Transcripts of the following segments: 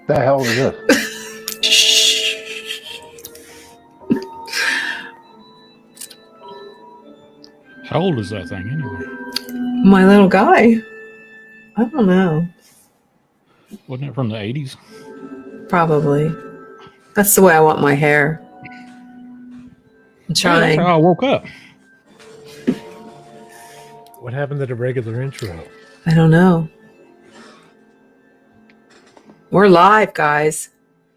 The hell is this? Shh. How old is that thing anyway? My little guy. I don't know. Wasn't it from the 80s? Probably. That's the way I want my hair. I'm Hey, that's trying. how I woke up. What happened to the regular intro? I don't know. We're live, guys.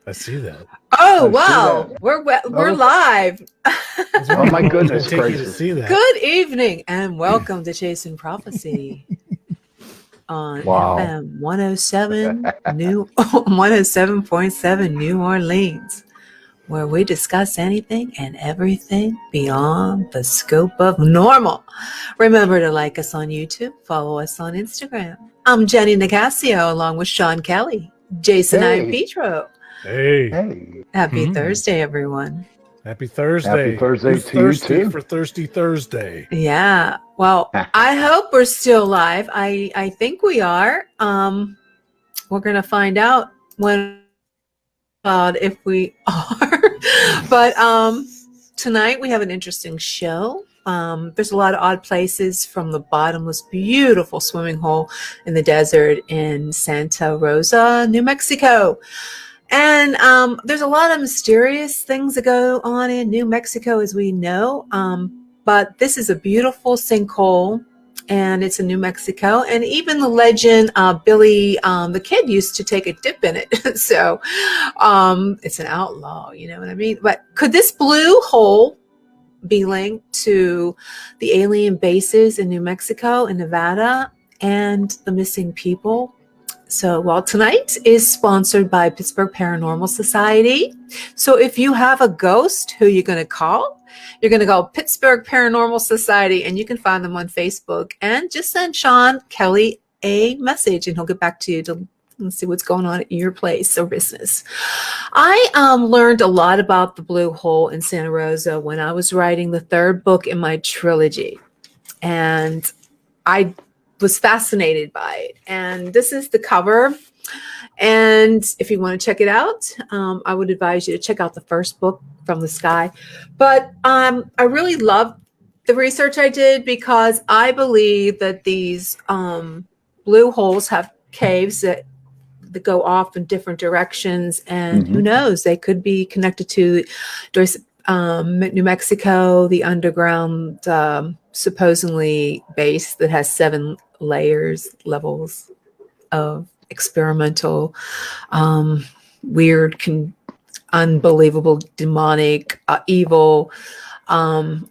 I see that. Oh, I see wow. that. We're Oh. live. Oh my goodness Take you to gracious. see that. Good evening and welcome to Chasing Prophecy on Wow. FM 107 New 107.7 New Orleans, where we discuss anything and everything beyond the scope of normal. Remember to like us on YouTube, follow us on Instagram. I'm Jenny Nicasio along with Sean Kelly, Jason Hey. Iapetro. Hey, Hey. Happy Mhm. Thursday, everyone. happy Thursday. Happy Thursday Who's to you, thirsty too. for Thirsty Thursday? Yeah. Well, I hope we're still live. I think we are. We're gonna find out when if we are. But tonight we have an interesting show. There's a lot of odd places, from the bottomless, beautiful swimming hole in the desert in Santa Rosa, New Mexico. And there's a lot of mysterious things that go on in New Mexico, as we know. But this is a beautiful sinkhole, and it's in New Mexico. And even the legend, Billy the Kid used to take a dip in it. So it's an outlaw, you know what I mean? But could this blue hole be linked to the alien bases in New Mexico and Nevada and the missing people? So, well, tonight is sponsored by Pittsburgh Paranormal Society. So if you have a ghost, who you're going to call? You're going to go Pittsburgh Paranormal Society, and you can find them on Facebook. And just send Sean Kelly a message, and he'll get back to you to see what's going on at your place or business. I learned a lot about the blue hole in Santa Rosa when I was writing the third book in my trilogy. And I was fascinated by it. And this is the cover. And if you want to check it out, I would advise you to check out the first book, From the Sky. But I really loved the research I did, because I believe that these blue holes have caves that go off in different directions. And who knows, they could be connected to New Mexico, the underground supposedly base that has 7 levels of experimental, weird, unbelievable, demonic, evil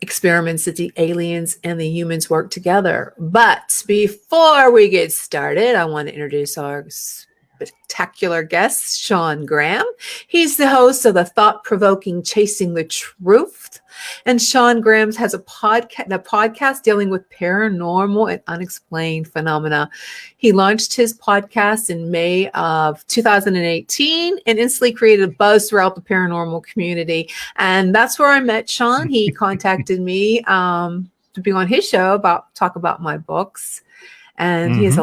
experiments that the aliens and the humans work together. But before we get started, I want to introduce our spectacular guest, Shawn Graham. He's the host of the thought-provoking Chasing the Truth. And Shawn Graham has a podcast dealing with paranormal and unexplained phenomena. He launched his podcast in May of 2018 and instantly created a buzz throughout the paranormal community. And that's where I met Shawn. He contacted me to be on his show talk about my books. And he has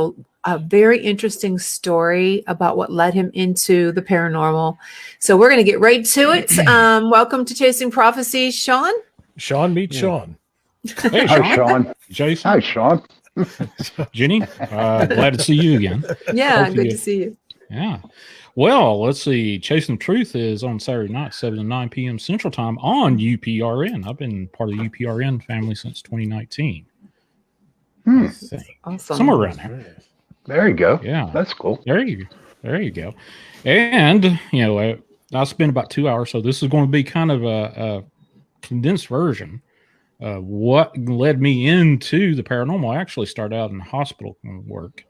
a very interesting story about what led him into the paranormal. So we're going to get right to it. Welcome to Chasing Prophecy, Shawn. Sean, meet Sean. Hey, Hi, Sean. Jason. Hi, Sean. Jenny. Glad to see you again. Yeah, Hope good you- to see you. Yeah. Well, let's see. Chasing the Truth is on Saturday night, 7 to 9 p.m. Central Time on UPRN. I've been part of the UPRN family since 2019. I think. Awesome. Somewhere around there. There you go. Yeah. That's cool. There you go. And, I'll spend about 2 hours. So this is going to be kind of a condensed version of what led me into the paranormal. I actually started out in hospital work,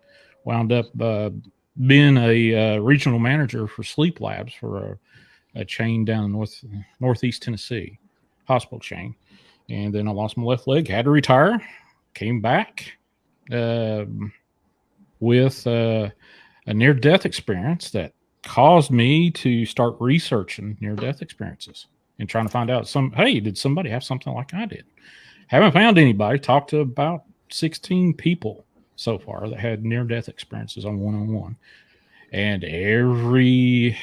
wound up being a regional manager for sleep labs for a chain down in northeast Tennessee, hospital chain. And then I lost my left leg, had to retire, came back with a near-death experience that caused me to start researching near-death experiences and trying to find out did somebody have something like I did? Haven't found anybody. Talked to about 16 people so far that had near-death experiences on one-on-one. and everybody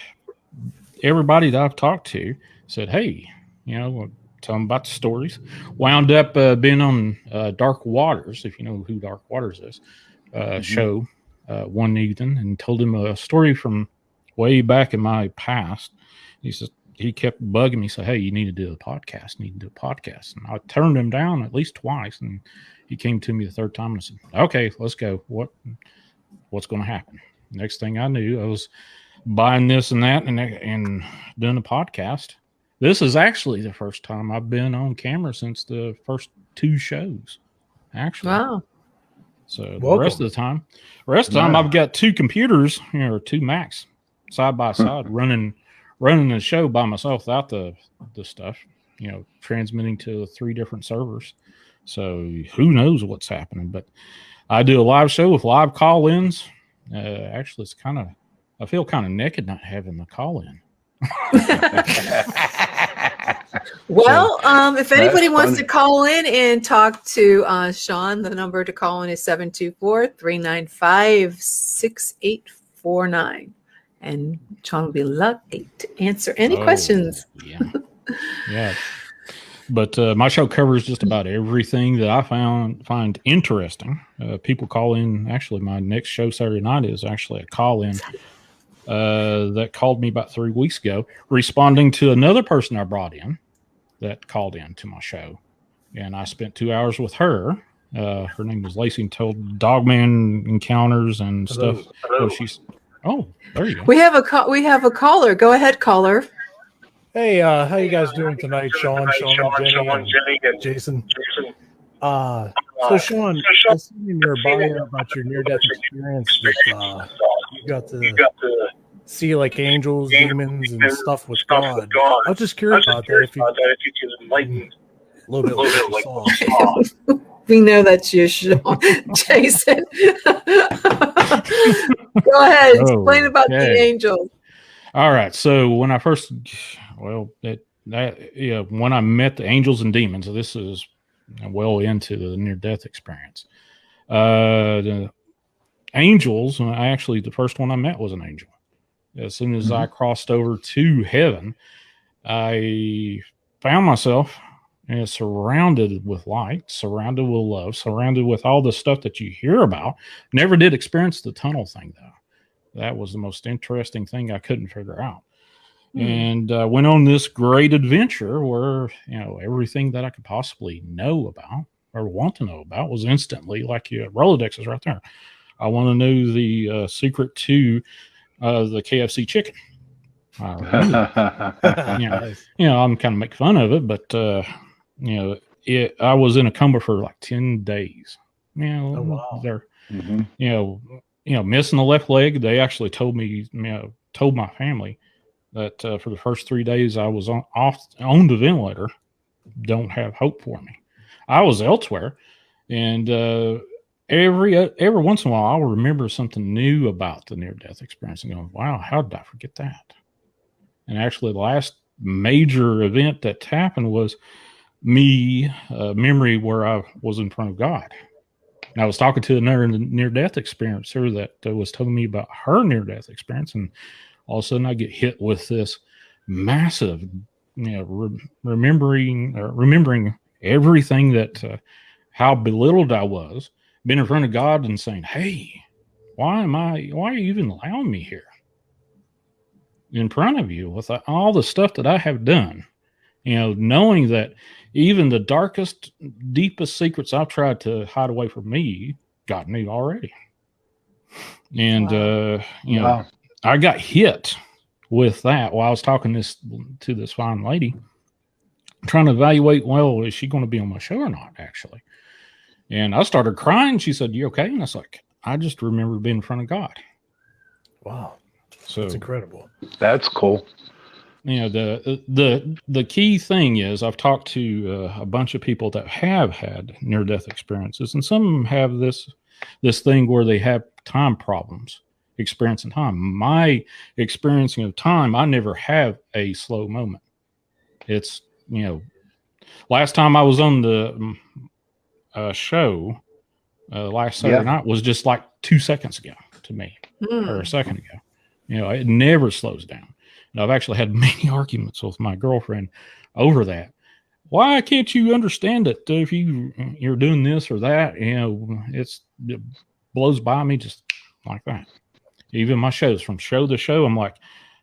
that I've talked to said, "Hey, tell them about the stories." Wound up being on Dark Waters, if you know who Dark Waters is, show one evening, and told him a story from way back in my past. He says he kept bugging me, said, "Hey, you need to do a podcast. You need to do a podcast." And I turned him down at least twice, and he came to me the third time and I said, "Okay, let's go. What's going to happen?" Next thing I knew, I was buying this and that and doing a podcast. This is actually the first time I've been on camera since the first 2 shows, actually. Wow. So the rest of the time, I've got 2 computers, or 2 Macs side by side running the show by myself without the stuff, transmitting to 3 different servers. So who knows what's happening, but I do a live show with live call-ins. Actually, I feel kind of naked not having the call-in. Well, if anybody wants to call in and talk to Shawn, the number to call in is 724-395-6849. And Shawn will be lucky to answer any questions. Yeah. But my show covers just about everything that I find interesting. People call in. Actually, my next show Saturday night is actually a call-in that called me about 3 weeks ago, responding to another person I brought in that called in to my show. And I spent 2 hours with her. Her name was Lacey, and told Dogman encounters and stuff. Oh, there you go. We have a caller. Go ahead, caller. Hey, how you guys doing tonight, Shawn, Jenny, and Jason? So Shawn, I see in your bio about your near-death experience that you got to see like angels, demons, and stuff with God. I was just curious about that. If you could enlighten a little bit what you saw. We know that's you, Shawn. Jason. Go ahead. Explain about the angels. All right. So when I first, when I met the angels and demons, so this is well into the near-death experience. The angels, the first one I met was an angel. As soon as I crossed over to heaven, I found myself surrounded with light, surrounded with love, surrounded with all the stuff that you hear about. Never did experience the tunnel thing, though. That was the most interesting thing I couldn't figure out. And went on this great adventure where, everything that I could possibly know about or want to know about was instantly, like Rolodex is right there. I want to know the secret to the KFC chicken. I'm kind of make fun of it, but I was in a coma for like 10 days. They're, missing the left leg. They actually told me, told my family that for the first 3 days I was on the ventilator, don't have hope for me. I was elsewhere, and every once in a while I'll remember something new about the near-death experience and going, wow, how did I forget that? And actually the last major event that happened was memory where I was in front of God. And I was talking to another near-death experiencer that was telling me about her near-death experience, and all of a sudden I get hit with this massive, remembering everything that how belittled I was, being in front of God and saying, "Hey, why are you even allowing me here in front of you with all the stuff that I have done?" Knowing that even the darkest, deepest secrets I've tried to hide away from me, God knew already. And, Wow. I got hit with that while I was talking to this fine lady, trying to evaluate, well, is she going to be on my show or not, actually? And I started crying. She said, "You okay?" And I was like, I just remember being in front of God. Wow. So that's incredible. That's cool. The key thing is I've talked to a bunch of people that have had near-death experiences, and some have this thing where they have time problems, experiencing time. My experiencing of time, I never have a slow moment. It's, last time I was on the show last Saturday night was just like 2 seconds ago to me, or a second ago. It never slows down. And I've actually had many arguments with my girlfriend over that. Why can't you understand it? If you're doing this or that, it blows by me just like that. Even my shows, from show to show, I'm like,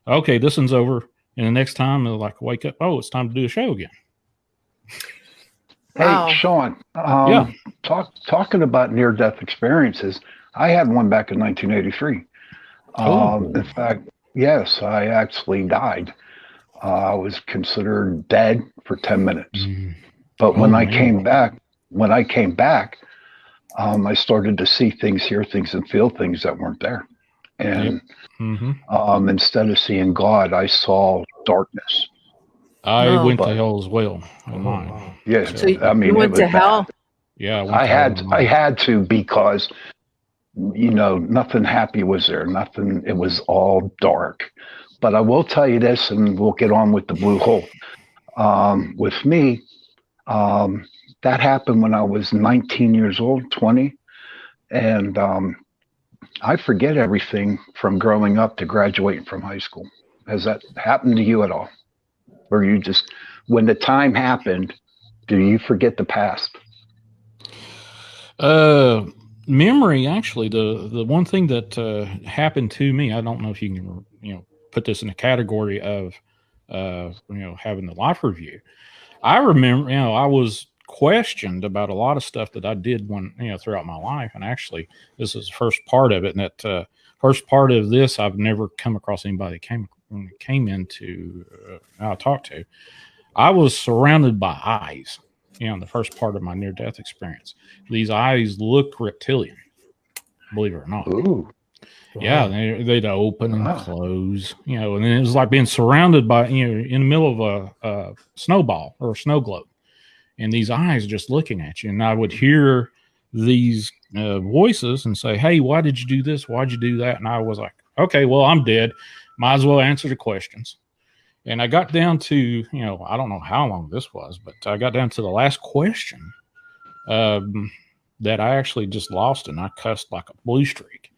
okay, this one's over. And the next time they'll like wake up, oh, it's time to do a show again. Wow. Hey, Shawn, Yeah. talking about near-death experiences, I had one back in 1983. In fact, yes, I actually died. I was considered dead for 10 minutes. But when I came back, I started to see things, hear things, and feel things that weren't there. And instead of seeing God, I saw darkness. I went to hell as well. Yeah, So I mean, you it went was to hell? bad. Yeah, I had to because nothing happy was there. Nothing. It was all dark. But I will tell you this, and we'll get on with the blue hole. With me, that happened when I was 19 years old, 20, and I forget everything from growing up to graduating from high school. Has that happened to you at all? Or you just, when the time happened, do you forget the past? Memory, actually, the one thing that happened to me, I don't know if you can put this in a category of having the life review. I remember, I was questioned about a lot of stuff that I did throughout my life, and actually, this is the first part of it. And that first part of this, I've never come across anybody that came into I talked to. I was surrounded by eyes. In the first part of my near-death experience, these eyes looked reptilian, believe it or not. Ooh. Yeah, they'd open and close, and then it was like being surrounded by, in the middle of a snowball or a snow globe, and these eyes just looking at you. And I would hear these voices and say, "Hey, why did you do this? Why'd you do that?" And I was like, "Okay, well, I'm dead. Might as well answer the questions." And I got down to, I don't know how long this was, but I got down to the last question that I actually just lost, and I cussed like a blue streak.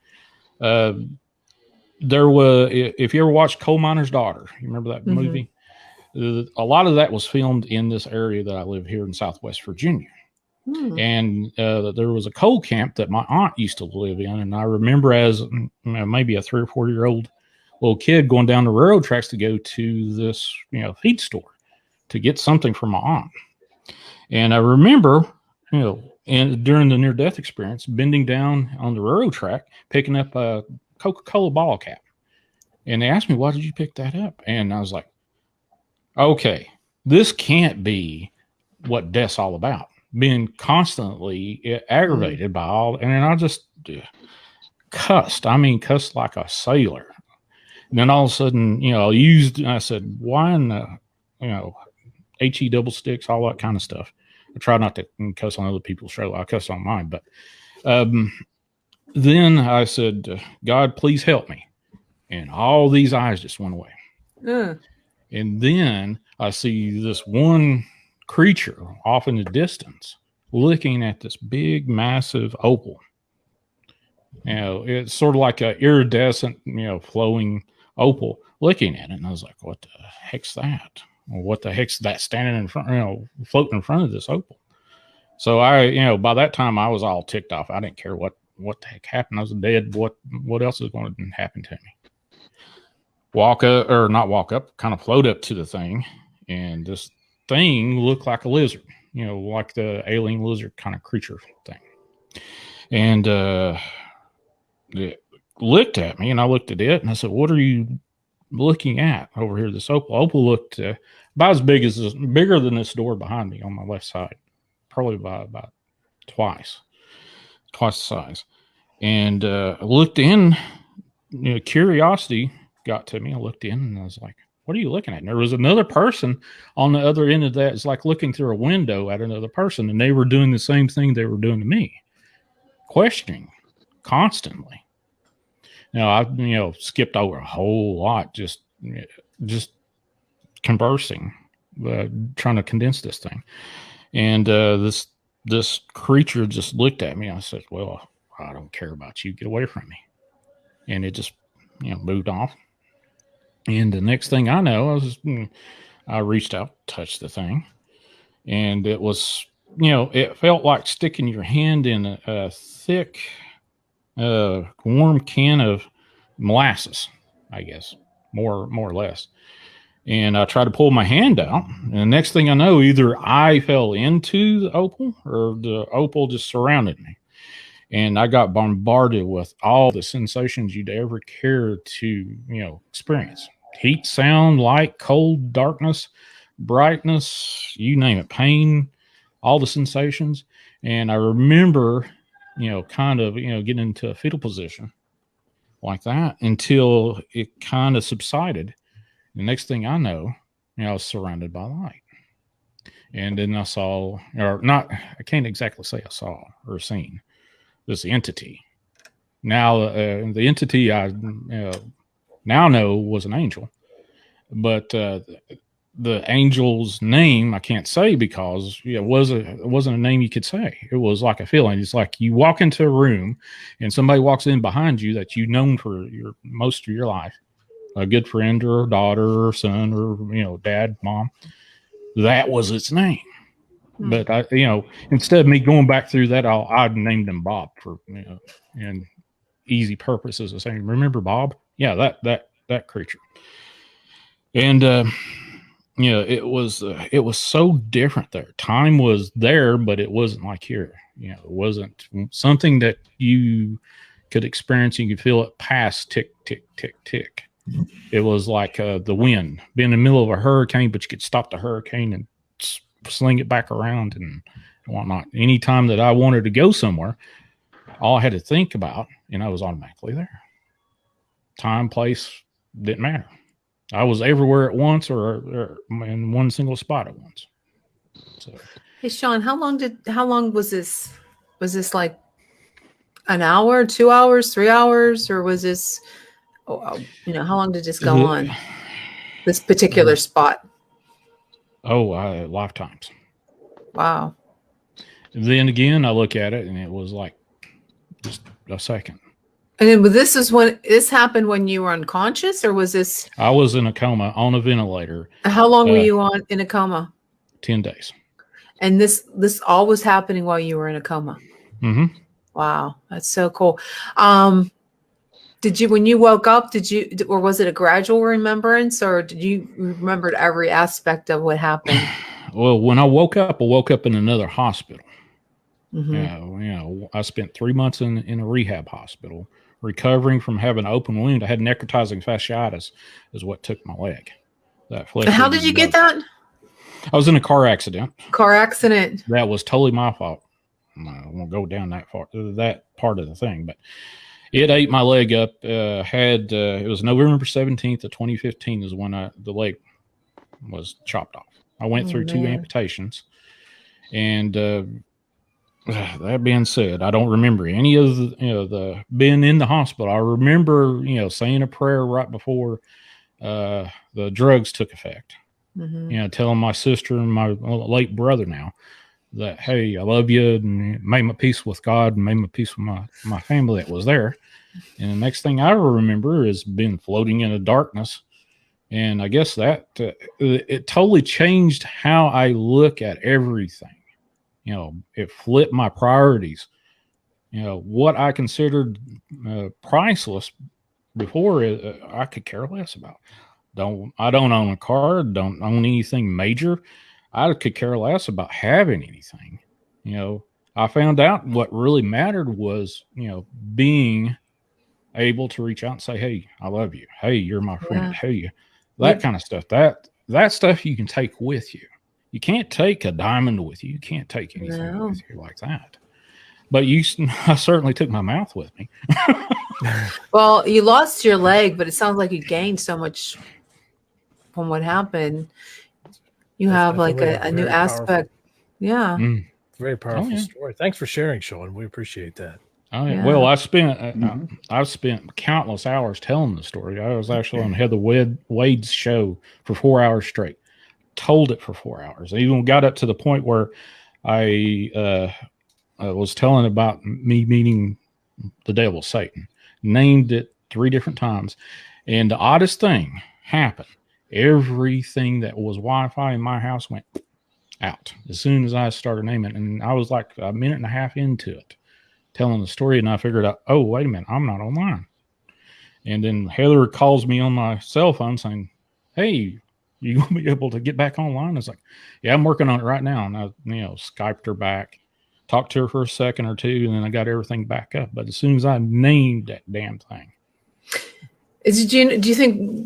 There was, if you ever watched Coal Miner's Daughter, you remember that movie? A lot of that was filmed in this area that I live here in Southwest Virginia. And there was a coal camp that my aunt used to live in. And I remember as maybe a 3 or 4 year old little kid going down the railroad tracks to go to this, feed store to get something from my aunt. And I remember, and during the near-death experience, bending down on the railroad track, picking up a Coca-Cola bottle cap. And they asked me, "Why did you pick that up?" And I was like, okay, this can't be what death's all about. Being constantly aggravated by all, and then I just cussed. I mean, cussed like a sailor. And then all of a sudden, I said, "Why in the, HE double sticks, all that kind of stuff." I try not to cuss on other people's show. I cuss on mine. But then I said, "God, please help me." And all these eyes just went away. And then I see this one creature off in the distance looking at this big, massive opal. It's sort of like an iridescent, flowing opal looking at it. And I was like, "What the heck's that? Or what the heck's that standing in front, floating in front of this opal?" So I, by that time I was all ticked off. I didn't care what the heck happened. I was dead. What else is going to happen to me? Not walk up, kind of float up to the thing. And this thing looked like a lizard, like the alien lizard kind of creature thing. And it looked at me, and I looked at it, and I said, "What are you looking at over here?" This opal. Opal looked about as bigger than this door behind me on my left side, probably by about twice the size. And I looked in. Curiosity got to me. I looked in, and I was like, "What are you looking at?" And there was another person on the other end of that. It's like looking through a window at another person, and they were doing the same thing they were doing to me, questioning constantly. Now I skipped over a whole lot, just conversing, trying to condense this thing. And this creature just looked at me. I said, "Well, I don't care about you. Get away from me." And it just moved off. And the next thing I know, I reached out, touched the thing, and it was, it felt like sticking your hand in a thick, warm can of molasses, I guess, more or less. And I tried to pull my hand out, and the next thing I know, either I fell into the opal or the opal just surrounded me. And I got bombarded with all the sensations you'd ever care to, experience. Heat, sound, light, cold, darkness, brightness, you name it, pain, all the sensations. And I remember, kind of, getting into a fetal position like that until it kind of subsided. The next thing I know, I was surrounded by light. And then I saw, or not, I can't exactly say I saw or seen this entity. Now, the entity I now know was an angel, but the angel's name I can't say because it wasn't a name you could say. It was like a feeling. It's like you walk into a room and somebody walks in behind you that you've known for most of your life, a good friend or daughter or son or dad, mom. That was its name. But I, instead of me going back through that, I named him Bob for and easy purposes of saying, remember Bob? Yeah, that creature. And it was so different there. Time was there, but it wasn't like here. It wasn't something that you could experience. You could feel it pass, tick, tick, tick, tick. It was like the wind, being in the middle of a hurricane, but you could stop the hurricane and sling it back around and whatnot. Anytime that I wanted to go somewhere, all I had to think about, and I was automatically there. Time, place, didn't matter. I was everywhere at once or in one single spot at once. So, hey, Shawn, how long was this? Was this like an hour, 2 hours, 3 hours, or was this, how long did this go on? This particular spot? Lifetimes. Wow. Then again, I look at it and it was like just a second. And then this happened when you were unconscious, or was this? I was in a coma on a ventilator. How long were you in a coma? 10 days. And this all was happening while you were in a coma. Mm-hmm. Wow, that's so cool. When you woke up, or was it a gradual remembrance, or did you remember every aspect of what happened? Well, when I woke up in another hospital. Mm-hmm. I spent 3 months in a rehab hospital recovering from having an open wound. I had necrotizing fasciitis is what took my leg. How did you get that? I was in a car accident. That was totally my fault. I won't go down that part of the thing, but it ate my leg up. It was November 17th of 2015 is when the leg was chopped off. I went through 2 amputations, and that being said, I don't remember any of the being in the hospital. I remember saying a prayer right before the drugs took effect. Mm-hmm. Telling my sister and my late brother now that, hey, I love you, and made my peace with God and made my peace with my family that was there. And the next thing I remember is being floating in the darkness. And I guess that it totally changed how I look at everything. It flipped my priorities. What I considered priceless before, I could care less about. I don't own a car, don't own anything major. I could care less about having anything. I found out what really mattered was, being able to reach out and say, hey, I love you. Hey, you're my friend. Yeah. Hey, that kind of stuff. That stuff you can take with you. You can't take a diamond with you. You can't take anything with you like that. But I certainly took my mouth with me. Well, you lost your leg, but it sounds like you gained so much from what happened. You have like a new aspect. Yeah. Very powerful story. Thanks for sharing, Shawn. We appreciate that. Oh, yeah. Well, I've spent countless hours telling the story. I was actually on Heather Wade's show for 4 hours straight. Told it for 4 hours. I even got up to the point where I was telling about me meeting the devil, Satan. Named it 3 different times. And the oddest thing happened. Everything that was Wi-Fi in my house went out as soon as I started naming it. And I was like a minute and a half into it, telling the story, and I figured out, oh, wait a minute, I'm not online. And then Heather calls me on my cell phone saying, hey, you going to be able to get back online? I was like, yeah, I'm working on it right now. And I, Skyped her back, talked to her for a second or two, and then I got everything back up. But as soon as I named that damn thing.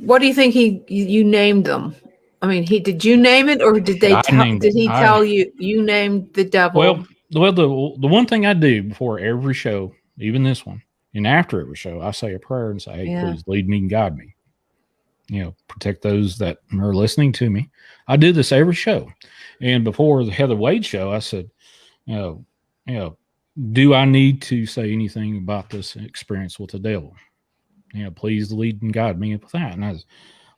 What do you think you named them? I mean, did you name it, or did he tell you named the devil? Well, the one thing I do before every show, even this one, and after every show, I say a prayer and say, hey, please lead me and guide me. Protect those that are listening to me. I do this every show. And before the Heather Wade show, I said, do I need to say anything about this experience with the devil? Please lead and guide me with that. And I was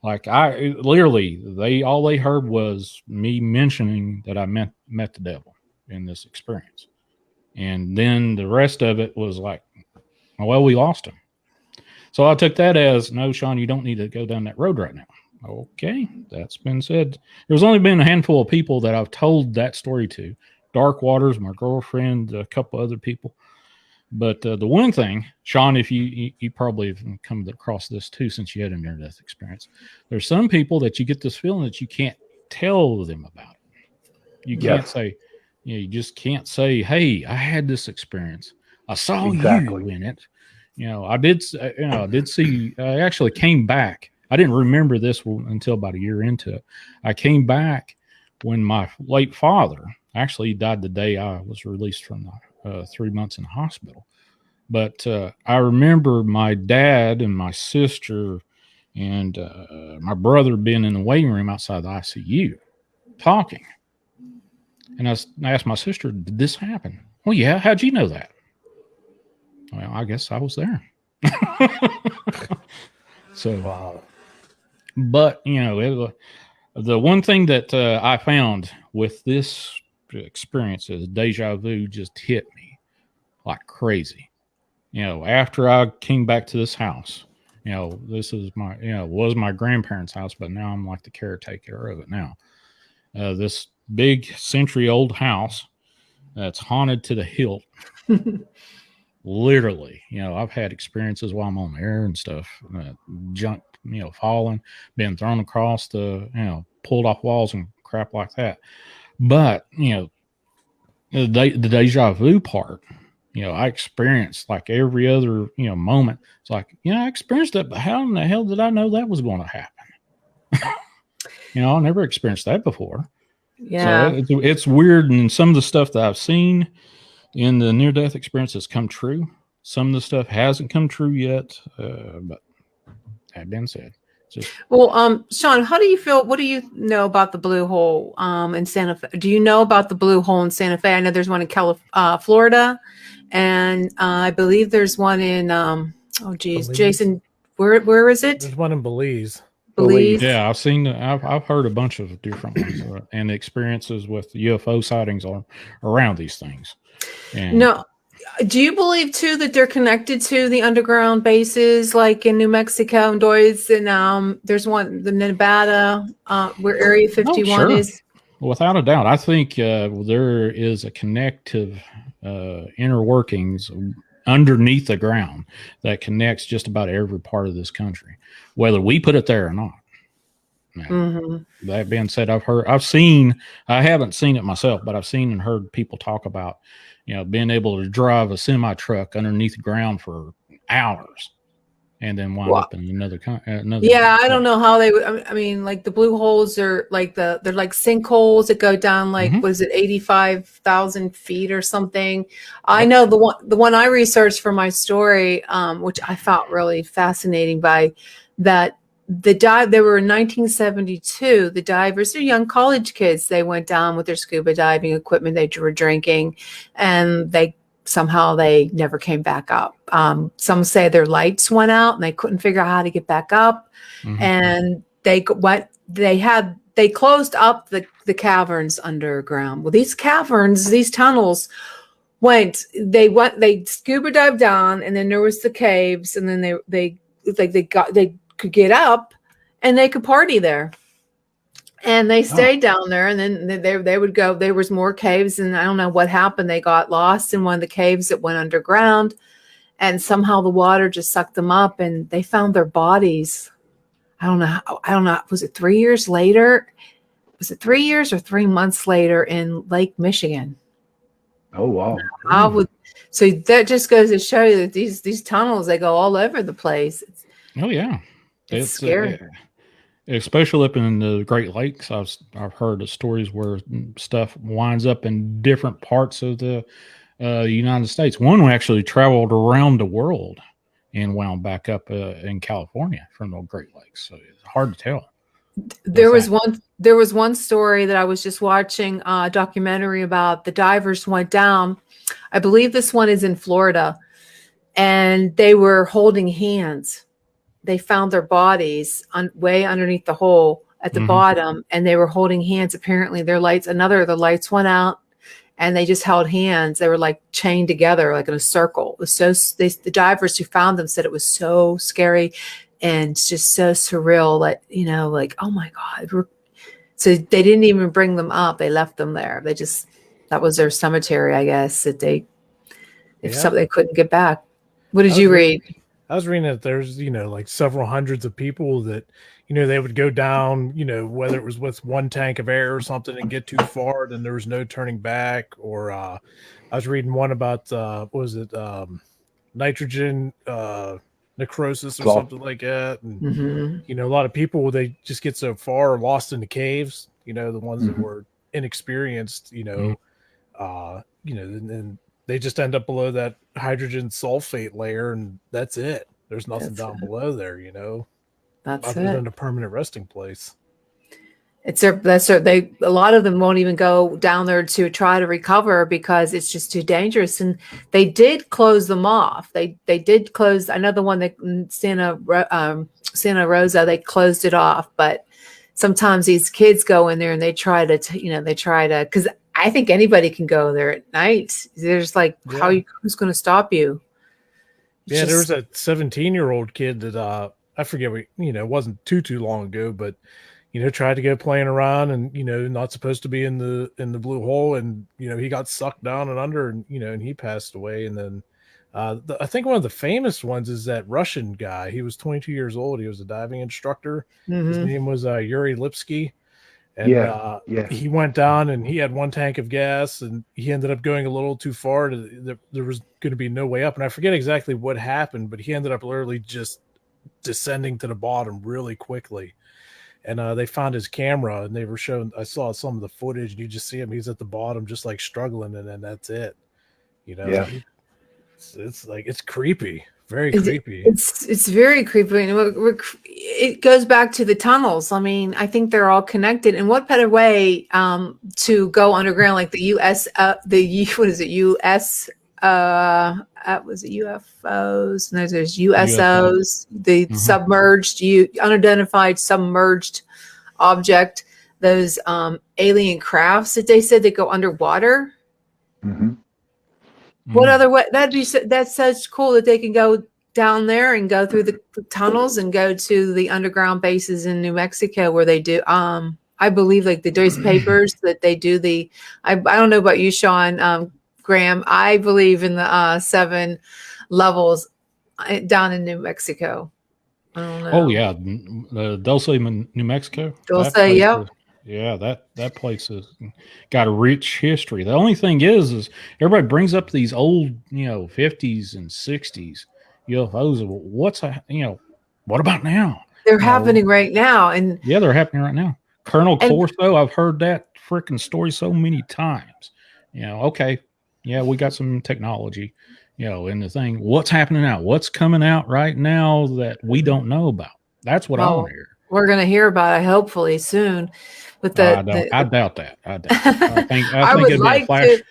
like, all they heard was me mentioning that I met the devil in this experience. And then the rest of it was like, well, we lost him. So I took that as, no, Shawn, you don't need to go down that road right now. Okay, that's been said. There's only been a handful of people that I've told that story to. Dark Waters, my girlfriend, a couple other people. But the one thing, Shawn, if you probably have come across this too, since you had a near-death experience, there's some people that you get this feeling that you can't tell them about it. You can't say, you just can't say, hey, I had this experience. I saw you in it. I did see, I actually came back. I didn't remember this until about a year into it. I came back when my late father, actually he died the day I was released from the 3 months in the hospital. But I remember my dad and my sister and my brother being in the waiting room outside the ICU talking. And I asked my sister, did this happen? Well, yeah. How'd you know that? Well, I guess I was there. So, wow. But, the one thing that I found with this experience is deja vu just hit me like crazy. After I came back to this house, this is was my grandparents' house, but now I'm like the caretaker of it now. This big century-old house that's haunted to the hilt. Literally, I've had experiences while I'm on the air and stuff, junk, falling, been thrown across pulled off walls and crap like that. But, the deja vu part, I experienced like every other, moment. It's like, I experienced that, but how in the hell did I know that was going to happen? I never experienced that before. Yeah. So it's weird. And some of the stuff that I've seen in the near-death experience has come true. Some of the stuff hasn't come true yet. But that being said, Shawn, how do you feel? What do you know about the Blue Hole in Santa Fe? Do you know about the Blue Hole in Santa Fe? I know there's one in Florida, and I believe there's one in Belize. Jason, where is it? There's one in Belize. Belize. Yeah, I've heard a bunch of different ones and experiences with UFO sightings around these things. And no. Do you believe too that they're connected to the underground bases, like in New Mexico and Doyes, and there's one, the Nevada, where Area 51 is? Without a doubt, I think there is a connective inner workings underneath the ground that connects just about every part of this country, whether we put it there or not. Now, that being said, I haven't seen it myself, but I've seen and heard people talk about, being able to drive a semi truck underneath the ground for hours and then wind up in another. Yeah, I don't know how they would. I mean, like the blue holes are like they're like sinkholes that go down like was it 85,000 feet or something? I know the one I researched for my story, which I found really fascinating by that. They were in 1972. The divers, they're young college kids. They went down with their scuba diving equipment. They were drinking, and they never came back up. Some say their lights went out and they couldn't figure out how to get back up. And they closed up the caverns underground. Well, these caverns, these tunnels they scuba dived down, and then there was the caves, and then they like they could get up and they could party there. And they stayed down there, and then they would go. There was more caves, and I don't know what happened. They got lost in one of the caves that went underground, and somehow the water just sucked them up, and they found their bodies. I don't know. Was it 3 years later? Was it 3 years or 3 months later in Lake Michigan? Oh wow! So that just goes to show you that these tunnels, they go all over the place. Oh yeah, it's scary. Especially up in the Great Lakes. I've heard of stories where stuff winds up in different parts of the United States. One actually traveled around the world and wound back up in California from the Great Lakes. So it's hard to tell. There was one story that I was just watching a documentary about. The divers went down. I believe this one is in Florida, and they were holding hands. They found their bodies way underneath the hole at the bottom, and they were holding hands. Apparently the lights went out, and they just held hands. They were like chained together, like in a circle. It was the divers who found them said it was so scary and just so surreal that, like, oh my God. So they didn't even bring them up. They left them there. That was their cemetery, I guess, that they couldn't get back. What did you read? I was reading that there's, like several hundreds of people that, they would go down, whether it was with one tank of air or something and get too far, then there was no turning back. Or I was reading one about, nitrogen necrosis or something like that. And, a lot of people, they just get so far lost in the caves, the ones that were inexperienced, and they just end up below that hydrogen sulfate layer, and that's it. There's nothing below there, That's other than a permanent resting place. A lot of them won't even go down there to try to recover because it's just too dangerous. And they did close them off. They did close another one that Santa Rosa. They closed it off, but sometimes these kids go in there and they try to, because I think anybody can go there at night. There's like, who's going to stop you? There was a 17-year-old kid that I forget what, it wasn't too long ago, but tried to go playing around and not supposed to be in the blue hole, and he got sucked down and under, and and he passed away. And then I think one of the famous ones is that Russian guy. He was 22 years old. He was a diving instructor. His name was Yuri Lipsky. And he went down and he had one tank of gas, and he ended up going a little too far. There was going to be no way up. And I forget exactly what happened, but he ended up literally just descending to the bottom really quickly. And they found his camera, and they were showing, I saw some of the footage, and you just see him. He's at the bottom, just like struggling. And then that's it. It's like, it's creepy. Very creepy. It's very creepy. And it goes back to the tunnels. I mean, I think they're all connected. And what better way to go underground, like the US, was it UFOs? No, there's USOs, the submerged, unidentified submerged object, those alien crafts that they said they go underwater. What other way? That's such cool that they can go down there and go through the tunnels and go to the underground bases in New Mexico where they do. I believe like there's papers that they do I don't know about you, Shawn Graham. I believe in the 7 levels down in New Mexico. I don't know. Oh yeah, Dulce, New Mexico. Dulce, yeah. Yeah, that place has got a rich history. The only thing is everybody brings up these old, 50s and 60s UFOs. What about now? They're happening right now, and they're happening right now. Colonel Corso, I've heard that freaking story so many times. Okay, we got some technology, in the thing. What's happening now? What's coming out right now that we don't know about? That's what I want to hear. We're going to hear about it hopefully soon. With I doubt that. I think it'd be a flash.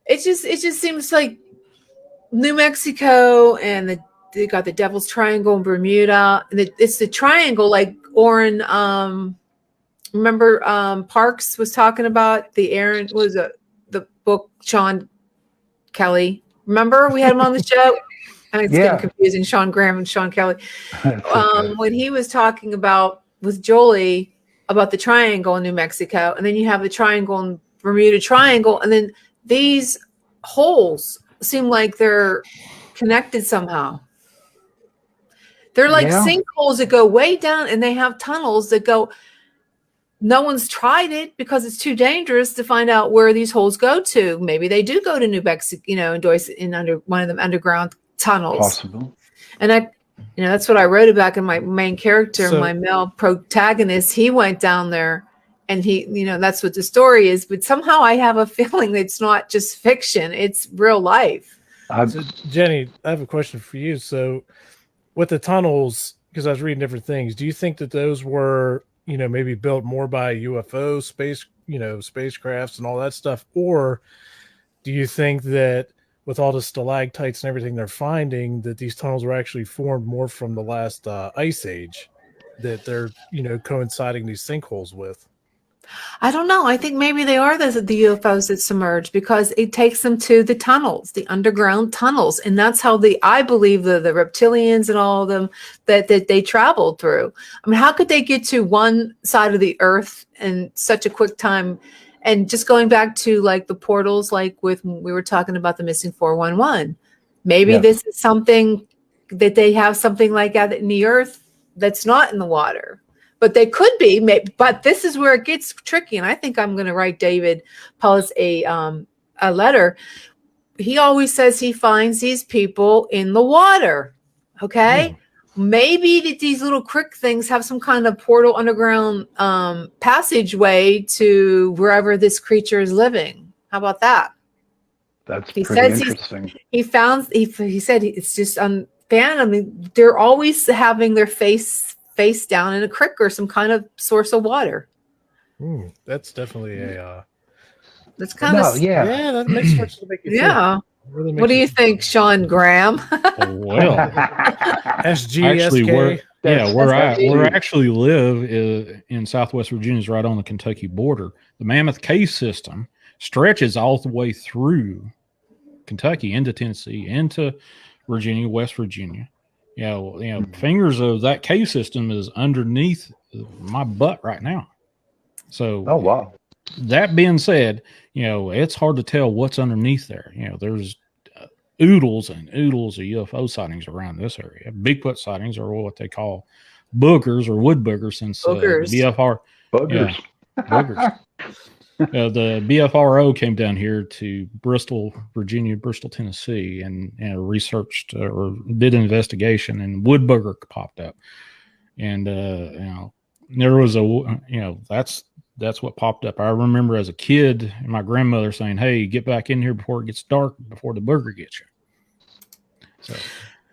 It just seems like New Mexico, and they got the Devil's Triangle in Bermuda. And it's the triangle, like Orrin. Remember, Parks was talking about the book Sean Kelly. Remember, we had him on the show. It's getting confusing. Shawn Graham and Sean Kelly. Okay. When he was talking about with Jolie about the triangle in New Mexico, and then you have the triangle in Bermuda Triangle, and then these holes seem like they're connected somehow. They're like sinkholes that go way down, and they have tunnels that go. No one's tried it because it's too dangerous to find out where these holes go to. Maybe they do go to New Mexico, in under one of them underground tunnels. Possible. And that's what I wrote about in my main character, my male protagonist. He went down there, and that's what the story is. But somehow I have a feeling that it's not just fiction; it's real life. So, Jenny, I have a question for you. So, with the tunnels, because I was reading different things, do you think that those were maybe built more by UFO spacecrafts and all that stuff? Or do you think that with all the stalactites and everything they're finding, that these tunnels were actually formed more from the last ice age that they're, coinciding these sinkholes with? I don't know. I think maybe they are the UFOs that submerge, because it takes them to the tunnels, the underground tunnels. And that's how I believe the reptilians and all of them that they traveled through. I mean, how could they get to one side of the earth in such a quick time? And just going back to like the portals, like we were talking about the missing 411, maybe this is something that they have something like that in the earth that's not in the water. But they could be, but this is where it gets tricky. And I think I'm going to write David Pullis a letter. He always says he finds these people in the water. Okay. Maybe that these little crick things have some kind of portal underground passageway to wherever this creature is living. How about that? That's pretty interesting. He said it's just they're always having their face down in a creek or some kind of source of water. That's definitely that's kind of that makes sense to make you think. Really what do you think, Shawn Graham? Well, SGSK. Where I actually live is in Southwest Virginia, is right on the Kentucky border. The Mammoth Cave system stretches all the way through Kentucky into Tennessee, into Virginia, West Virginia. Fingers of that cave system is underneath my butt right now. So, oh wow. That being said, it's hard to tell what's underneath there. There's oodles and oodles of UFO sightings around this area. Bigfoot sightings are what they call boogers or wood boogers, since the BFR. Boogers. Boogers. The BFRO came down here to Bristol, Virginia, Bristol, Tennessee, and researched or did an investigation, and wood booger popped up. And there was that's what popped up. I remember as a kid, my grandmother saying, "Hey, get back in here before it gets dark, before the booger gets you." So,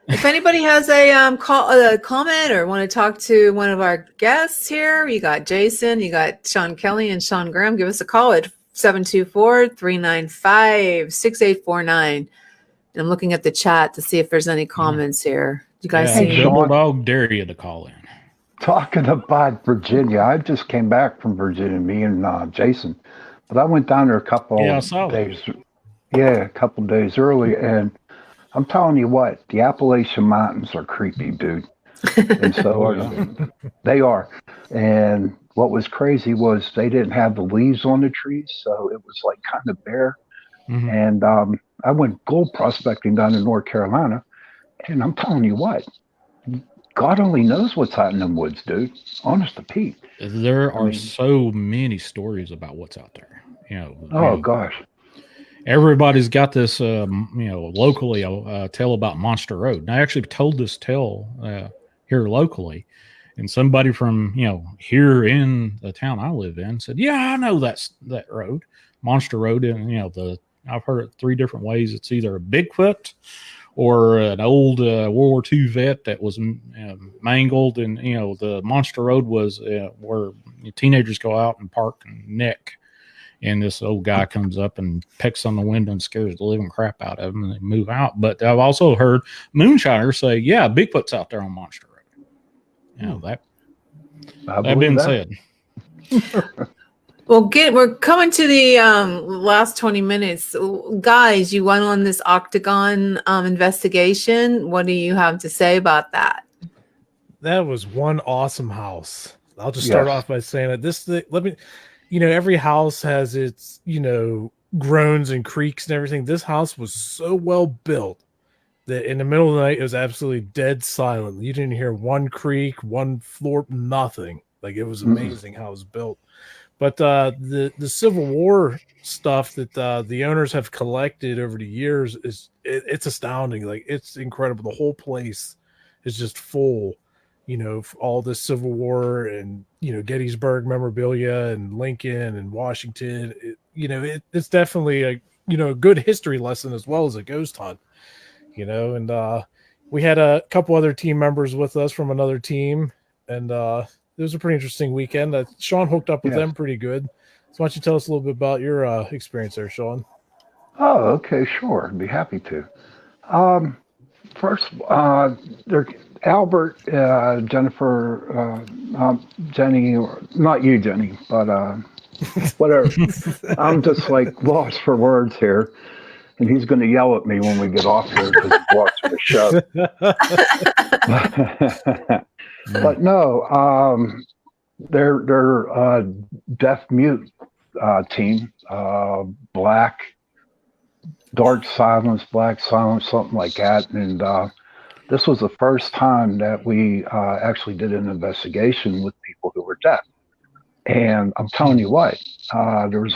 if anybody has a comment or want to talk to one of our guests here, you got Jason, you got Sean Kelly and Shawn Graham, give us a call at 724-395-6849. And I'm looking at the chat to see if there's any comments here. You guys see? Double dog dare you to call in. Talking about Virginia, I just came back from Virginia, me and Jason, but I went down there a couple days. Yeah, a couple days early, and I'm telling you what, the Appalachian Mountains are creepy, dude. And so they are. And what was crazy was they didn't have the leaves on the trees, so it was like kind of bare. Mm-hmm. And I went gold prospecting down in North Carolina, and I'm telling you what, God only knows what's out in them woods, dude. Honest to Pete. There are so many stories about what's out there. Gosh. Everybody's got this, locally tale about Monster Road. And I actually told this tale here locally, and somebody from here in the town I live in said, "Yeah, I know that road, Monster Road." And I've heard it 3 different ways. It's either a Bigfoot or an old World War II vet that was mangled, and the Monster Road was where teenagers go out and park and neck. And this old guy comes up and pecks on the window and scares the living crap out of them, and they move out. But I've also heard moonshiners say, "Yeah, Bigfoot's out there on Monster Road." That being said, Well, we're coming to the last 20 minutes. Guys, you went on this Octagon investigation. What do you have to say about that? That was one awesome house. I'll just start off by saying that every house has its, groans and creaks and everything. This house was so well built that in the middle of the night, it was absolutely dead silent. You didn't hear one creak, one floor, nothing. Like, it was amazing how it was built. But the Civil War stuff that the owners have collected over the years it's astounding. Like, it's incredible. The whole place is just full, all this Civil War and Gettysburg memorabilia and Lincoln and Washington. It's definitely a good history lesson as well as a ghost hunt. And we had a couple other team members with us from another team, and it was a pretty interesting weekend. Shawn hooked up with them pretty good. So why don't you tell us a little bit about your experience there, Shawn? Oh, okay, sure. I'd be happy to. First, Albert, Jennifer, Jenny, not you, Jenny, but whatever. I'm just like lost for words here. And he's going to yell at me when we get off here because he's watching the show. But no, they're deaf mute team, black, dark silence, black silence, something like that. And this was the first time that we actually did an investigation with people who were deaf. And I'm telling you what, there was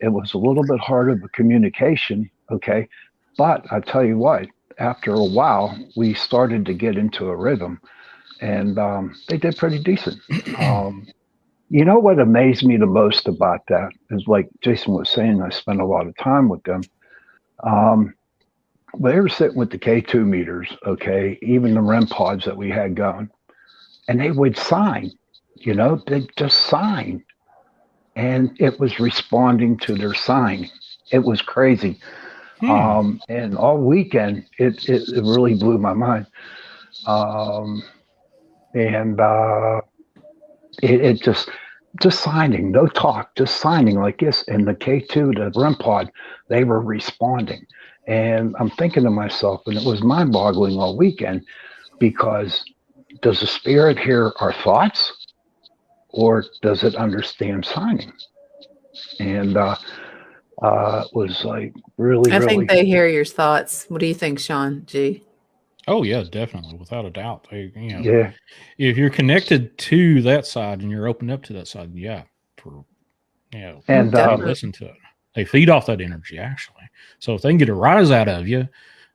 it was a little bit hard of a communication, okay? But I tell you what, after a while, we started to get into a rhythm, and they did pretty decent. You know what amazed me the most about that is, like Jason was saying, I spent a lot of time with them. They were sitting with the K2 meters, okay, even the REM pods that we had going, and they would sign, they'd just sign. And it was responding to their sign. It was crazy. And all weekend, it really blew my mind. It just signing, no talk, just signing like this. And the K2, the REM pod, they were responding. And I'm thinking to myself, and it was mind-boggling all weekend, because does the spirit hear our thoughts? Or does it understand signing? And it was like really. I think they hear your thoughts. What do you think, Shawn G? Oh yeah, definitely, without a doubt. Yeah. If you're connected to that side and you're opened up to that side, and listen to it. They feed off that energy actually. So if they can get a rise out of you,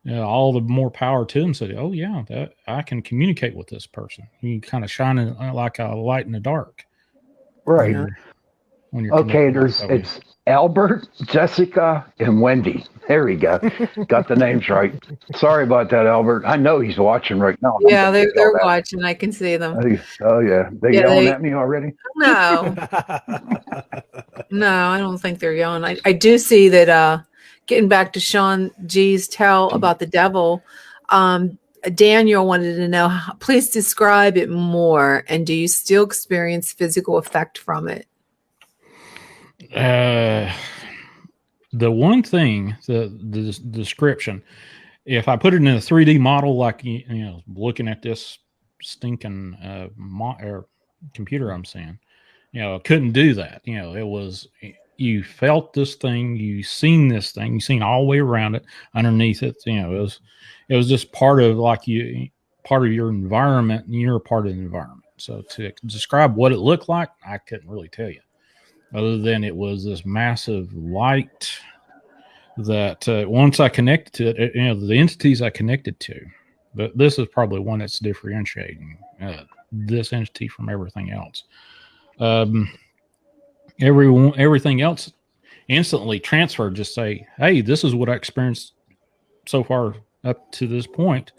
all the more power to them. Say, oh yeah, that I can communicate with this person. You kind of shining like a light in the dark, right? When you're okay, it's Albert, Jessica, and Wendy. There we go. Got the names right. Sorry about that, Albert. I know he's watching right now. Yeah, they're watching. I can see them. Oh yeah, they yelling at me already? No, no, I don't think they're yelling. I do see that. Getting back to Shawn G's tell about the devil, Daniel wanted to know, please describe it more. And do you still experience physical effect from it? The one thing, the description, if I put it in a 3D model, like, looking at this stinking computer I'm seeing, I couldn't do that. It was, you felt this thing, you seen this thing, you seen all the way around it, underneath it. It was just part of your environment, and you're a part of the environment. So to describe what it looked like, I couldn't really tell you, other than it was this massive light that once I connected to it, the entities I connected to, but this is probably one that's differentiating this entity from everything else. Everything else instantly transferred. Just say, hey, this is what I experienced so far up to this point,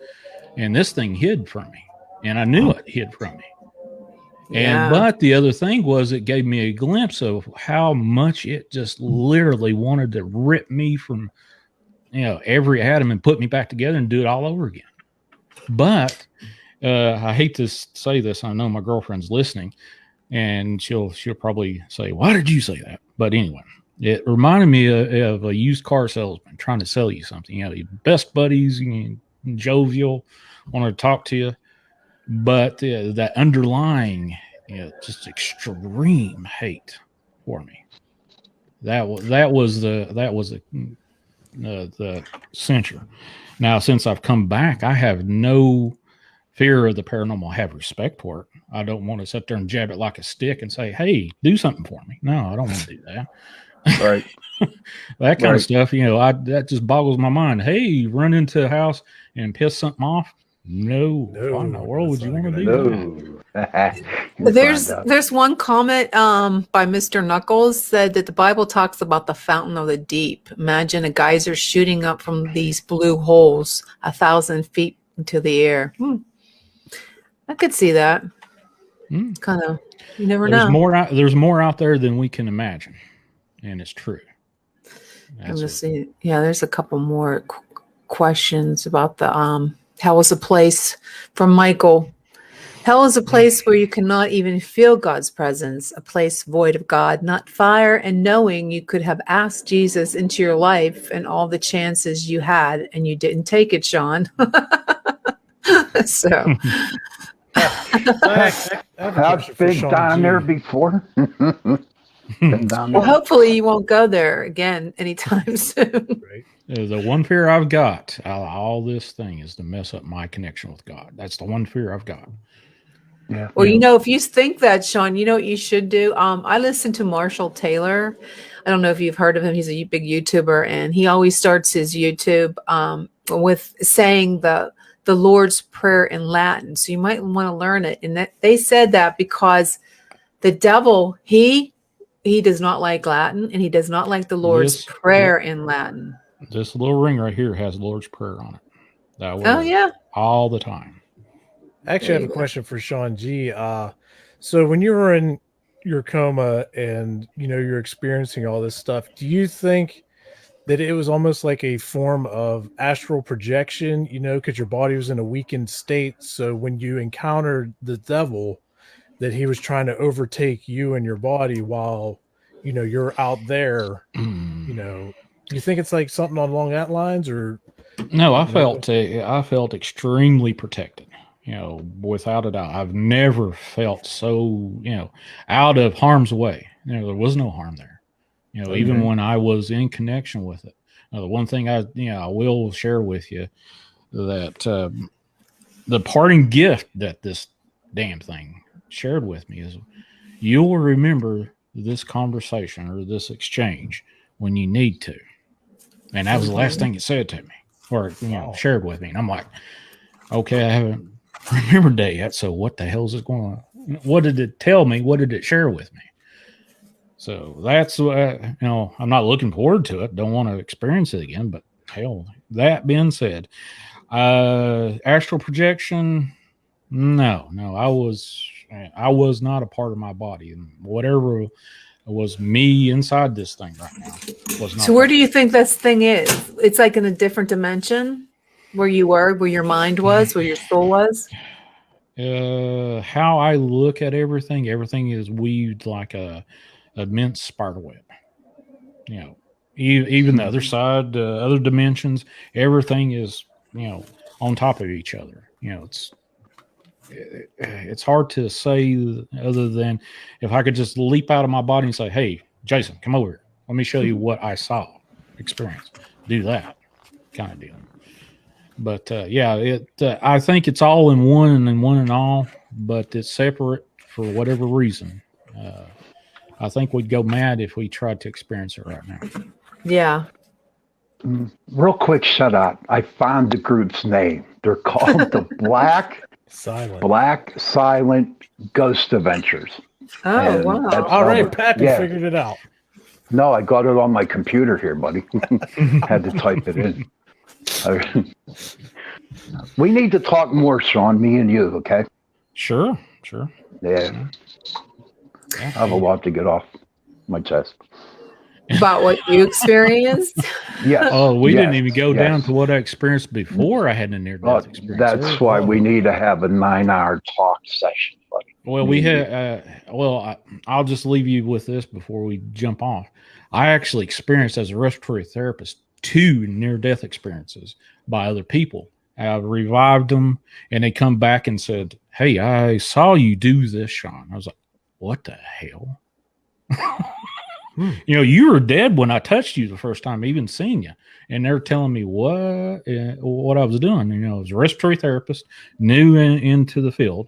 and this thing hid from me, and I knew it hid from me. Yeah. But the other thing was, it gave me a glimpse of how much it just literally wanted to rip me from, every atom and put me back together and do it all over again. But I hate to say this, I know my girlfriend's listening. And she'll probably say, "Why did you say that?" But anyway, it reminded me of a used car salesman trying to sell you something. You know, your best buddies, jovial, want to talk to you, but that underlying, just extreme hate for me. That was the censure. Now, since I've come back, I have no fear of the paranormal. I have respect for it. I don't want to sit there and jab it like a stick and say, "Hey, do something for me." No, I don't want to do that. Right. That kind of stuff, that just boggles my mind. Hey, run into a house and piss something off? No. Why in the world would you want to do that? There's one comment by Mr. Knuckles said that the Bible talks about the fountain of the deep. Imagine a geyser shooting up from these blue holes 1,000 feet into the air. I could see that. Kind of, you never know. There's more out there than we can imagine, and it's true. I'm just seeing. Yeah, there's a couple more questions about the hell is a place from Michael. Hell is a place where you cannot even feel God's presence, a place void of God, not fire, and knowing you could have asked Jesus into your life and all the chances you had, and you didn't take it, Shawn. So. I've been down there before. Well, hopefully you won't go there again anytime soon. Right. The one fear I've got out of all this thing is to mess up my connection with God. That's the one fear I've got. Yeah. Well, if you think that, Shawn, you know what you should do? I listen to Marshall Taylor. I don't know if you've heard of him. He's a big YouTuber, and he always starts his YouTube with saying the Lord's Prayer in Latin. So you might want to learn it. And that they said that because the devil, he does not like Latin, and he does not like the Lord's Prayer in Latin. This little ring right here has Lord's Prayer on it. Yeah. All the time. Actually, I have a question for Shawn G. So when you were in your coma and, you're experiencing all this stuff, do you think that it was almost like a form of astral projection, because your body was in a weakened state? So when you encountered the devil, that he was trying to overtake you and your body while, you're out there, do you think it's like something along that lines, or? No, I felt extremely protected. Without a doubt, I've never felt so, out of harm's way. There was no harm there. Even when I was in connection with it. The one thing I will share with you that the parting gift that this damn thing shared with me is, you'll remember this conversation or this exchange when you need to. And that was the last thing it said to me, or shared with me. And I'm like, okay, I haven't remembered that yet. So what the hell is it going on? What did it tell me? What did it share with me? So that's I'm not looking forward to it. Don't want to experience it again. But hell, that being said, astral projection, no, I was not a part of my body, and whatever was me inside this thing right now was not. So where do you think this thing is? It's like in a different dimension where you were, where your mind was, where your soul was? How I look at everything is weaved like a immense spider web. Even the other side, other dimensions, everything is, on top of each other. It's hard to say other than if I could just leap out of my body and say, "Hey, Jason, come over here. Let me show you what I saw, experience." Do that kind of deal. But I think it's all in one and one and all, but it's separate for whatever reason. I think we'd go mad if we tried to experience it right now. Yeah. Real quick, shut up. I found the group's name. They're called the Black Silent Ghost Adventures. Oh, and wow. All right, Pappy figured it out. No, I got it on my computer here, buddy. Had to type it in. We need to talk more, Shawn, me and you, okay? Sure. Yeah. I have a lot to get off my chest. About what you experienced? Yes. Oh, we didn't even go down to what I experienced before I had a near-death experience. That's why we need to have a 9-hour talk session, buddy. Well, we had. I'll just leave you with this before we jump off. I actually experienced as a respiratory therapist 2 near-death experiences by other people. I revived them, and they come back and said, "Hey, I saw you do this, Shawn." I was like, "What the hell?" You were dead when I touched you the first time, even seeing you. And they're telling me what I was doing. I was a respiratory therapist, new into the field.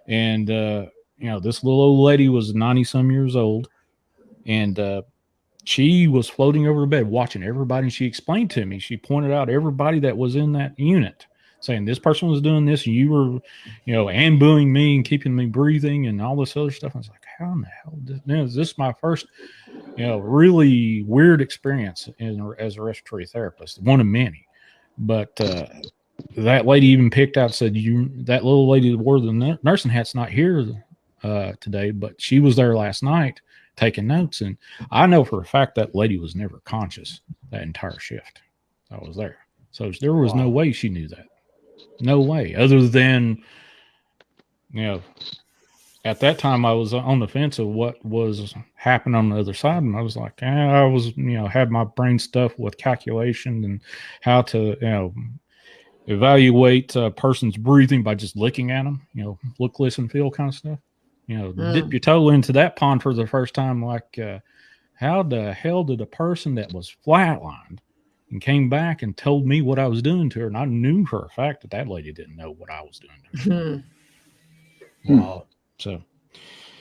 And, this little old lady was 90 some years old. And she was floating over the bed watching everybody. And she explained to me, she pointed out everybody that was in that unit, saying this person was doing this. And you were, ambuing me and keeping me breathing and all this other stuff. I was like, how in the hell is this my first really weird experience as a respiratory therapist, one of many. But that lady even picked out, said, that little lady that wore the nursing hat's not here today, but she was there last night taking notes. And I know for a fact that lady was never conscious that entire shift I was there. So there was no way she knew that. No way. Other than, at that time, I was on the fence of what was happening on the other side, and I was like, I was, had my brain stuffed with calculation and how to, evaluate a person's breathing by just looking at them, look, listen, feel kind of stuff. Dip your toe into that pond for the first time. Like, how the hell did a person that was flatlined and came back and told me what I was doing to her, and I knew for a fact that lady didn't know what I was doing to her. Wow. So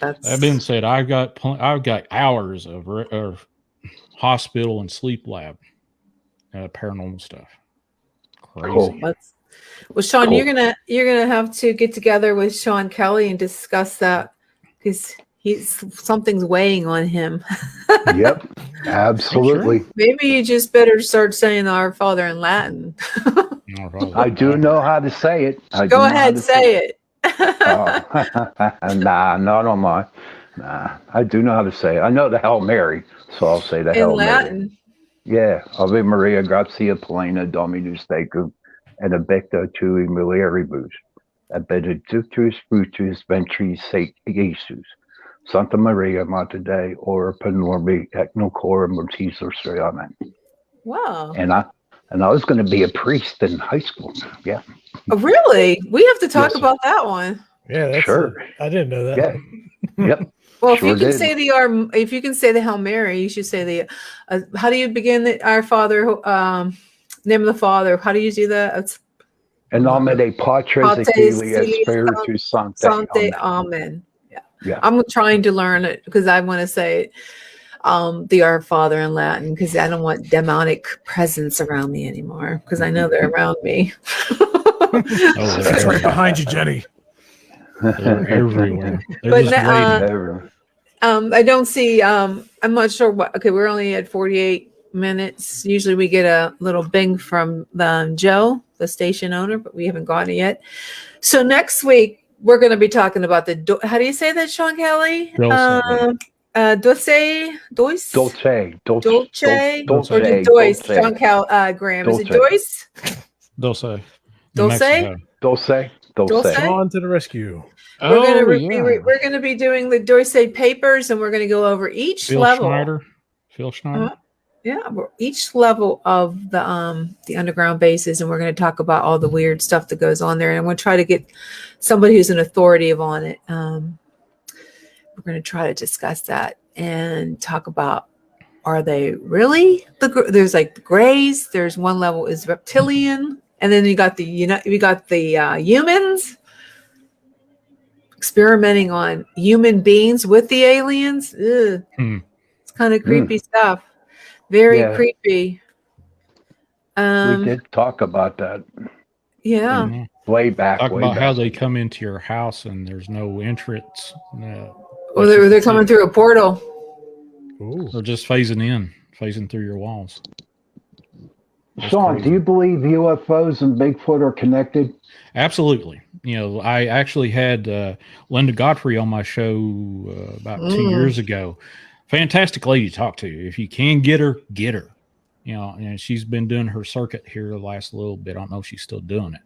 that being said, I've got hours of hospital and sleep lab paranormal stuff. Crazy. Cool. Well, Shawn, Cool. you're gonna have to get together with Shawn Kelly and discuss that, because something's weighing on him. Yep, absolutely. Sure. Maybe you just better start saying Our Father in Latin. I do know how to say it. Go ahead, say it. Nah, not on mine. Nah, I do know how to say it. I know the Hail Mary, so I'll say the Hail Latin. Mary. Yeah, Ave Maria, gratia plena, Dominus tecum, et abecta tui mulieribus, et benedictus fructus ventris Jesus. Santa Maria, Mater Dei, ora pro nobis et nunc hora mortis nostri. Amen. Wow. And I was going to be a priest in high school. Yeah. Oh, really? We have to talk about that one. Yeah, that's Sure. I didn't know that. Yeah. Yep. Well, Sure if you can did. say if you can say the Hail Mary, you should say the. How do you begin the Our Father? Name of the Father. How do you do that? It's In nomine Patris et Filii et Spiritus Sancti. Amen. Yeah. I'm trying to learn it because I want to say the Our Father in Latin, because I don't want demonic presence around me anymore, because I know they're around me. It's right behind you, Jenny. They're everywhere. They're But just waiting. I don't see. I'm not sure what. Okay, we're only at 48 minutes. Usually we get a little bing from Joe, the station owner, but we haven't gotten it yet. So next week we're going to be talking about how do you say that, Shawn Kelly? Dolce. Shawn Graham. Is it Doyce? Dulce. Shawn to the rescue. We're going to be doing the Doyce papers, and we're going to go over each level. Phil Schneider. Each level of the underground bases, and we're going to talk about all the weird stuff that goes on there, and I'm going to try to get somebody who's an authoritative on it. We're going to try to discuss that and talk about, are they really there's like the grays, there's one level is reptilian, and then you got the humans experimenting on human beings with the aliens. It's kind of creepy stuff. Very creepy. We did talk about that. Yeah. Mm-hmm. Way back. Talk about how they come into your house and there's no entrance. Or they're coming through a portal. Ooh. Or just phasing through your walls. Shawn, do you believe UFOs and Bigfoot are connected? Absolutely. I actually had Linda Godfrey on my show about 2 years ago. Fantastic lady to talk to. If you can get her, get her. And she's been doing her circuit here the last little bit. I don't know if she's still doing it.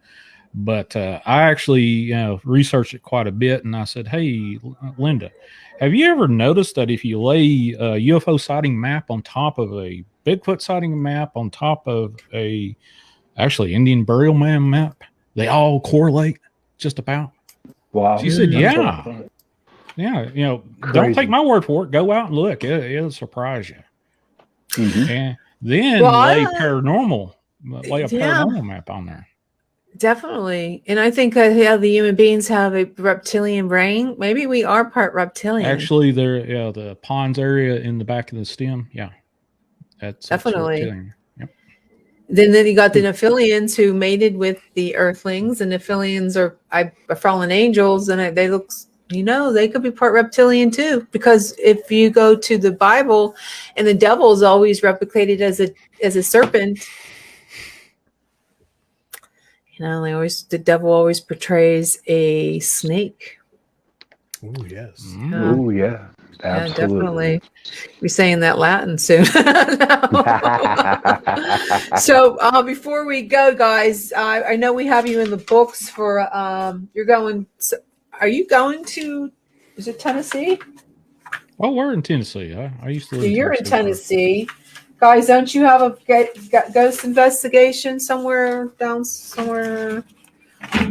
But I actually researched it quite a bit, and I said, "Hey, Linda, have you ever noticed that if you lay a UFO sighting map on top of a Bigfoot sighting map on top of a actually Indian burial man map, they all correlate just about?" Wow. She said, That's "Yeah, what- yeah. Don't Crazy. take my word for it. Go out and look. It'll surprise you." Mhm. And then Well, lay I- paranormal, lay a Yeah. paranormal map on there. Definitely. And I think the human beings have a reptilian brain. Maybe we are part reptilian. Actually, there, the ponds area in the back of the stem, yeah, that's Definitely. reptilian. Yep. Then you got the Nephilians who mated with the Earthlings, and Nephilians are fallen angels, and they look, they could be part reptilian too. Because if you go to the Bible, and the devil is always replicated as a serpent, the devil always portrays a snake. Oh yes. Oh yeah, Yeah, absolutely. definitely. We're saying that Latin soon. So before we go, guys, I know we have you in the books for you're going. Are you going to? Is it Tennessee? Well, we're in Tennessee. I used to live You're in for- Tennessee, guys. Don't you have a ghost investigation somewhere down somewhere?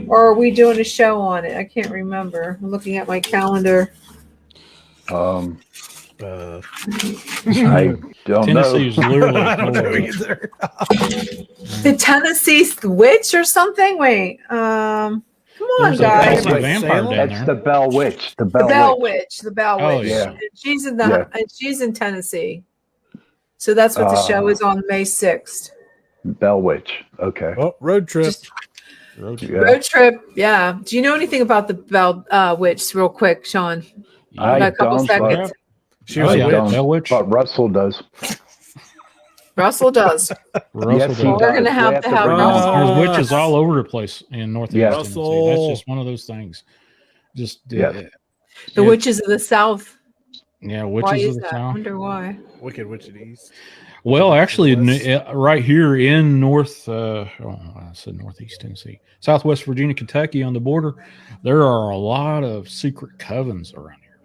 Or are we doing a show on it? I can't remember. I'm looking at my calendar. I don't Tennessee know. is literally I don't know full of- either. The Tennessee Witch or something? Wait. Come on, There's a guys. Tennessee Like vampire Salem? down It's there. the Bell Witch. The The Bell, Bell Witch. Witch. The Bell Oh, Witch. yeah. And she's in Yeah. she's in Tennessee. So that's what the show is on May 6th. Bell Witch. Okay. Oh, road trip. Just Yeah. road trip. Yeah. Do you know anything about the Bell Witch real quick, Sean? I Got a couple don't, seconds. She Oh, was yeah. a witch. Bell Witch. but Russell does. Russell does. Russell Yes, he does. We're gonna does. have We to have bring him Russell. on. There's witches all over the place in Northeast Yeah. Tennessee. That's Russell. just one of those things. Just Yeah. The witches of the South. Yeah, Why witches is of the that? I South. wonder why. Wicked Witch of the East. Well, actually, West. right here in I said Northeast Tennessee, Southwest Virginia, Kentucky, on the border, there are a lot of secret covens around here.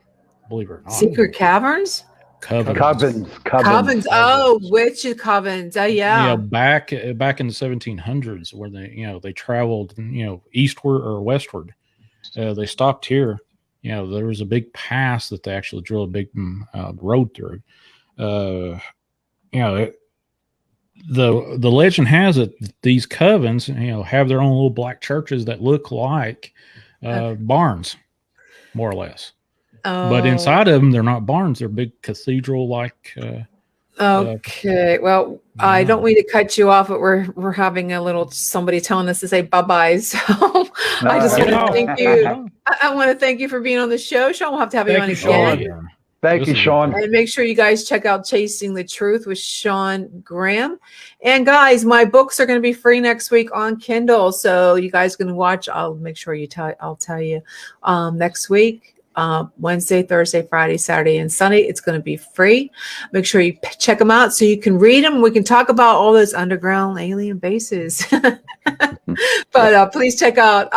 Believe it or not, Secret caverns? covens. Covens. Oh, witches covens. Oh, yeah. Yeah, back in the 1700s, where they traveled, eastward or westward. They stopped here. There was a big pass that they actually drilled a big road through. The legend has it that these covens, have their own little black churches that look like barns, more or less. But inside of them, they're not barns; they're big cathedral-like. Okay. Well, I don't mean to cut you off, but we're having a little somebody telling us to say bye-bye. So I just want to thank you. I want to thank you for being on the show. Sean, we'll have to have you on Thank you, again. Sean. Thank you, Sean. And make sure you guys check out Chasing the Truth with Shawn Graham. And guys, my books are going to be free next week on Kindle. So you guys can watch. I'll make sure I'll tell you next week. Wednesday, Thursday, Friday, Saturday, and Sunday. It's going to be free. Make sure you check them out so you can read them. We can talk about all those underground alien bases. But please check out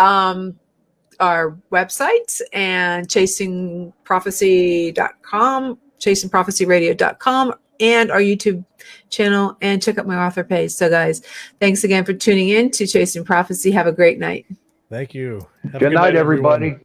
our website and chasingprophecy.com, chasingprophecyradio.com, and our YouTube channel, and check out my author page. So guys, thanks again for tuning in to Chasing Prophecy. Have a great night. Thank you. Have a Good night, everyone. everybody.